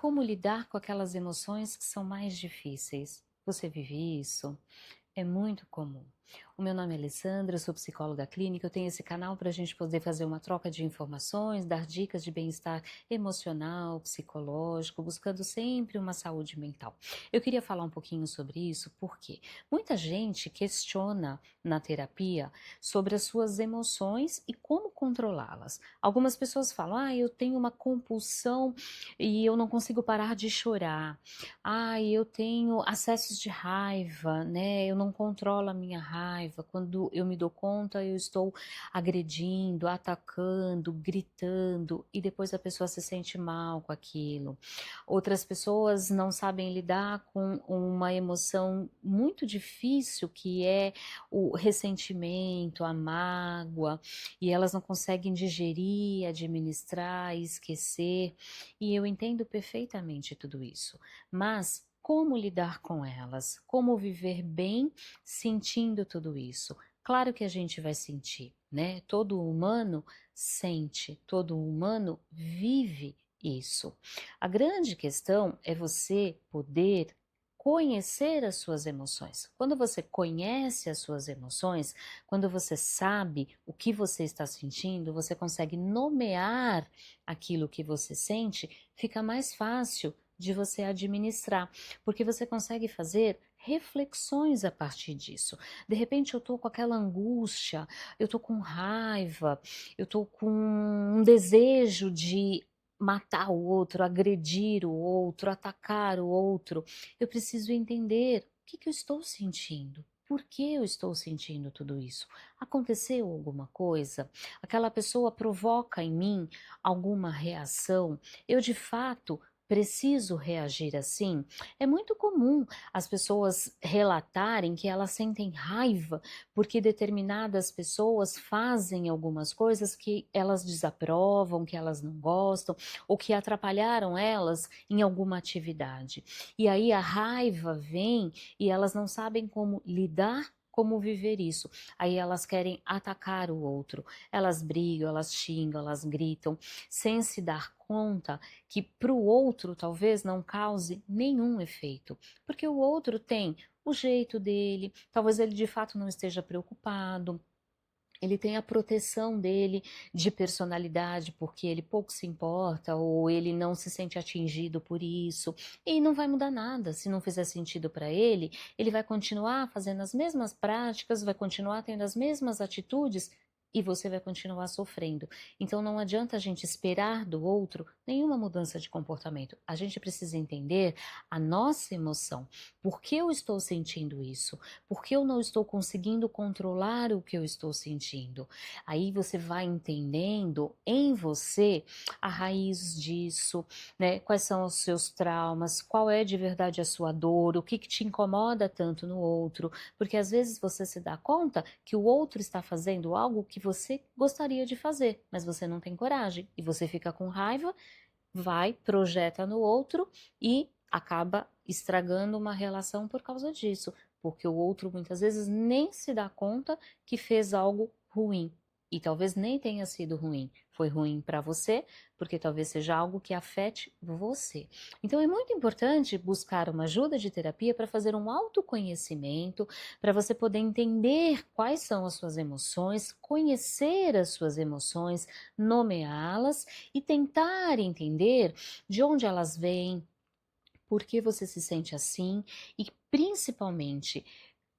Como lidar com aquelas emoções que são mais difíceis? Você vive isso? É muito comum. O meu nome é Alessandra, eu sou psicóloga clínica, eu tenho esse canal para a gente poder fazer uma troca de informações, dar dicas de bem-estar emocional, psicológico, buscando sempre uma saúde mental. Eu queria falar um pouquinho sobre isso porque muita gente questiona na terapia sobre as suas emoções e como controlá-las. Algumas pessoas falam, eu tenho uma compulsão e eu não consigo parar de chorar. Eu tenho acessos de raiva, né? Eu não controlo a minha raiva. Quando eu me dou conta, eu estou agredindo, atacando, gritando, e depois a pessoa se sente mal com aquilo. Outras pessoas não sabem lidar com uma emoção muito difícil, que é o ressentimento, a mágoa, e elas não conseguem digerir, administrar, esquecer. E eu entendo perfeitamente tudo isso. Mas como lidar com elas? Como viver bem sentindo tudo isso? Claro que a gente vai sentir, né? Todo humano sente, todo humano vive isso. A grande questão é você poder conhecer as suas emoções. Quando você conhece as suas emoções, quando você sabe o que você está sentindo, você consegue nomear aquilo que você sente, fica mais fácil de você administrar, porque você consegue fazer reflexões a partir disso. De repente eu tô com aquela angústia, eu tô com raiva, eu tô com um desejo de matar o outro, agredir o outro, atacar o outro. Eu preciso entender o que eu estou sentindo. Por que eu estou sentindo tudo isso? Aconteceu alguma coisa? Aquela pessoa provoca em mim alguma reação? Eu de fato preciso reagir assim? É muito comum as pessoas relatarem que elas sentem raiva porque determinadas pessoas fazem algumas coisas que elas desaprovam, que elas não gostam, ou que atrapalharam elas em alguma atividade. E aí a raiva vem e elas não sabem como lidar, como viver isso. Aí elas querem atacar o outro, elas brigam, elas xingam, elas gritam, sem se dar conta que para o outro talvez não cause nenhum efeito, porque o outro tem o jeito dele, talvez ele de fato não esteja preocupado, ele tem a proteção dele de personalidade, porque ele pouco se importa ou ele não se sente atingido por isso, e não vai mudar nada. Se não fizer sentido para ele, ele vai continuar fazendo as mesmas práticas, vai continuar tendo as mesmas atitudes e você vai continuar sofrendo. Então não adianta a gente esperar do outro nenhuma mudança de comportamento. A gente precisa entender a nossa emoção. Por que eu estou sentindo isso? Por que eu não estou conseguindo controlar o que eu estou sentindo? Aí você vai entendendo em você a raiz disso, né? Quais são os seus traumas, qual é de verdade a sua dor, o que te incomoda tanto no outro, porque às vezes você se dá conta que o outro está fazendo algo que você gostaria de fazer, mas você não tem coragem e você fica com raiva, vai, projeta no outro e acaba estragando uma relação por causa disso, porque o outro muitas vezes nem se dá conta que fez algo ruim. E talvez nem tenha sido ruim. Foi ruim para você, porque talvez seja algo que afete você. Então é muito importante buscar uma ajuda de terapia para fazer um autoconhecimento, para você poder entender quais são as suas emoções, conhecer as suas emoções, nomeá-las e tentar entender de onde elas vêm, por que você se sente assim e principalmente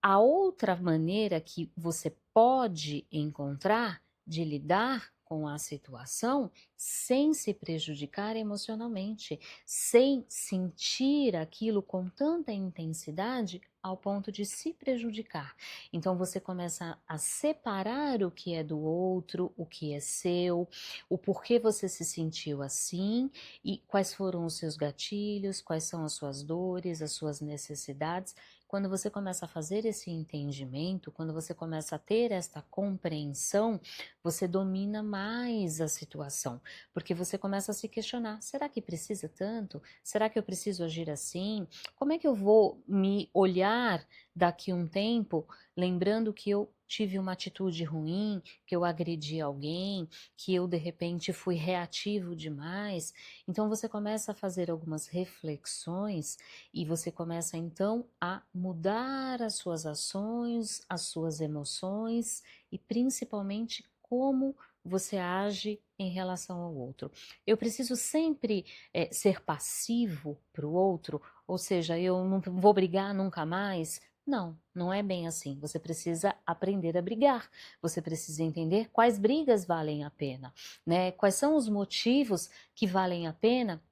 a outra maneira que você pode encontrar de lidar com a situação sem se prejudicar emocionalmente, sem sentir aquilo com tanta intensidade ao ponto de se prejudicar. Então você começa a separar o que é do outro, o que é seu, o porquê você se sentiu assim e quais foram os seus gatilhos, quais são as suas dores, as suas necessidades. Quando você começa a fazer esse entendimento, quando você começa a ter esta compreensão, você domina mais a situação, porque você começa a se questionar: será que precisa tanto? Será que eu preciso agir assim? Como é que eu vou me olhar daqui a um tempo, lembrando que eu tive uma atitude ruim, que eu agredi alguém, que eu de repente fui reativo demais. Então você começa a fazer algumas reflexões e você começa então a mudar as suas ações, as suas emoções e principalmente como você age em relação ao outro. Eu preciso sempre ser passivo para o outro, ou seja, eu não vou brigar nunca mais. Não, não é bem assim. Você precisa aprender a brigar. Você precisa entender quais brigas valem a pena, né? Quais são os motivos que valem a pena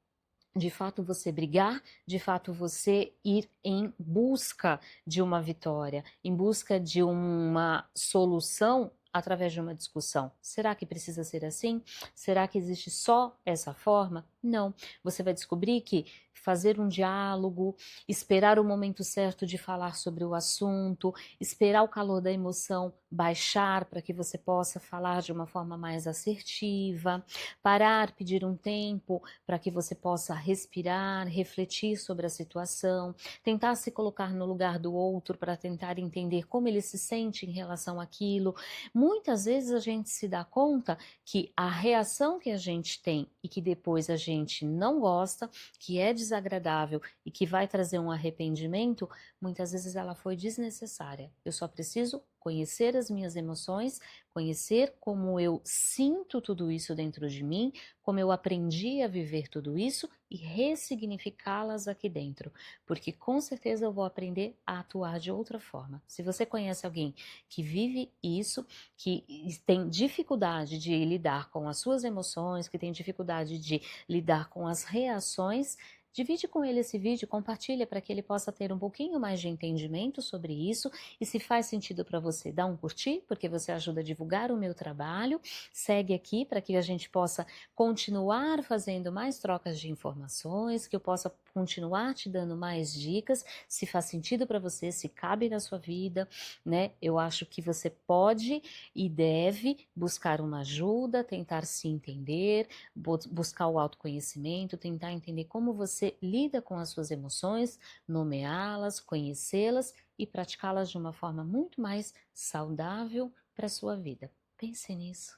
de fato você brigar, de fato você ir em busca de uma vitória, em busca de uma solução através de uma discussão. Será que precisa ser assim? Será que existe só essa forma? Não. Você vai descobrir que fazer um diálogo, esperar o momento certo de falar sobre o assunto, esperar o calor da emoção baixar para que você possa falar de uma forma mais assertiva, parar, pedir um tempo para que você possa respirar, refletir sobre a situação, tentar se colocar no lugar do outro para tentar entender como ele se sente em relação àquilo. Muitas vezes a gente se dá conta que a reação que a gente tem e que depois a gente não gosta, que é desagradável e que vai trazer um arrependimento, muitas vezes ela foi desnecessária. Eu só preciso conhecer as minhas emoções, conhecer como eu sinto tudo isso dentro de mim, como eu aprendi a viver tudo isso e ressignificá-las aqui dentro, porque com certeza eu vou aprender a atuar de outra forma. Se você conhece alguém que vive isso, que tem dificuldade de lidar com as suas emoções, que tem dificuldade de lidar com as reações, divide com ele esse vídeo, compartilha para que ele possa ter um pouquinho mais de entendimento sobre isso e se faz sentido para você, dá um curtir, porque você ajuda a divulgar o meu trabalho, segue aqui para que a gente possa continuar fazendo mais trocas de informações, que eu possa continuar te dando mais dicas, se faz sentido para você, se cabe na sua vida, né? Eu acho que você pode e deve buscar uma ajuda, tentar se entender, buscar o autoconhecimento, tentar entender como você lida com as suas emoções, nomeá-las, conhecê-las e praticá-las de uma forma muito mais saudável para a sua vida. Pense nisso.